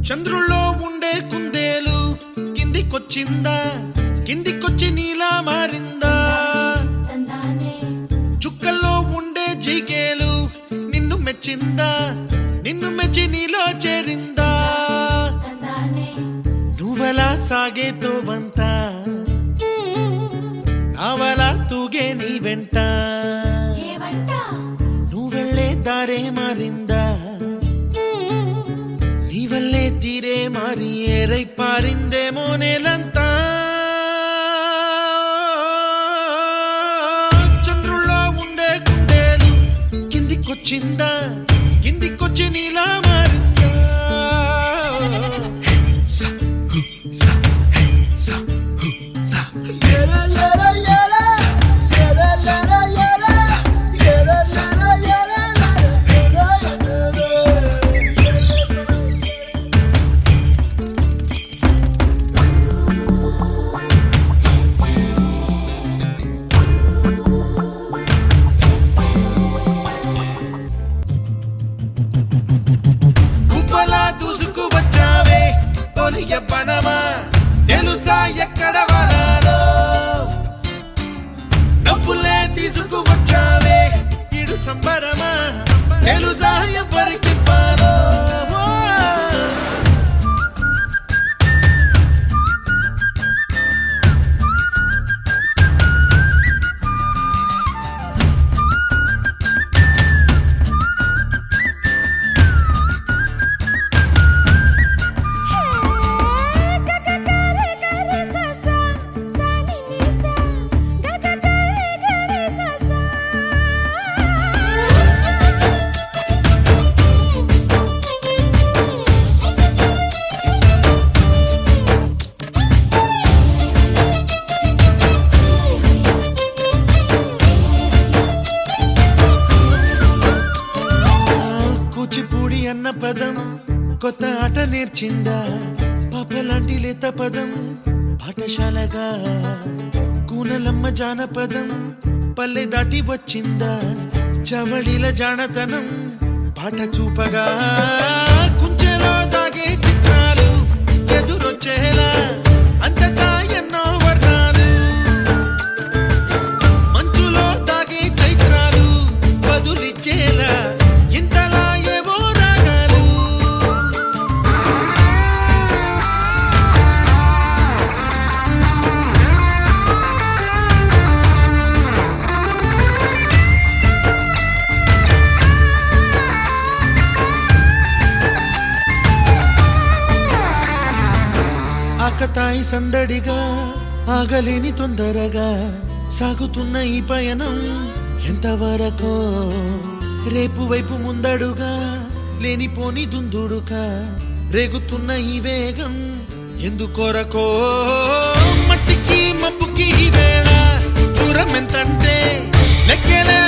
చంద్రుల్లో ఉండే కుందేలు కిందికొచ్చిందా, కిందికొచ్చి నీలా మారిందా? చుక్కల్లో ఉండే జిగేలు నిన్ను మెచ్చిందా, నిన్ను మెచ్చి నీలో చేరిందా? నువ్వలా సాగేతో బంత, నావలా తూగే నీ వెంట, నువ్వెళ్ళే దారే మారిందా, నీ వల్లే తీరే మారి ఏరై పారిందేమో నేలంతా. చంద్రుల్లో ఉండే కుందేలు కిందికొచ్చిందా, కిందికొచ్చి నీలా మారిందా? యవ్వనమా తెలుసా ఎక్కడ వనాలో, నవ్వులే తీసుకువచ్చావే ఇడు సంబరమా తెలుసా ఎవరికి పాలో? అన్న పదం కొత్త ఆట నేర్చిందా, పాపలాంటి లేత పదం పాఠశాలగా, కూనలమ్మ జానపదం పల్లె దాటి వచ్చిందా, చవళిల జానతనం పాట చూపగా, కుంచెలో దాగే చిత్రాలు ఎదురొచ్చేలా అంతటా ఎన్నో వర్ణాలు, మంచులో దాగే చైత్రాలు బదులిచ్చేలా ఇంతలా ఆకతాయి సందడిగా ఆగలేని తొందరగా సాగుతున్న ఈ పయనం ఎంతవరకో, రేపు వైపు ముందడుగా లేనిపోని దుందుడుగా రేగుతున్న ఈ వేగం ఎందుకొరకో? మట్టికి మబ్బుకి ఈ వేళ దూరం ఎంతంటే లెక్కలే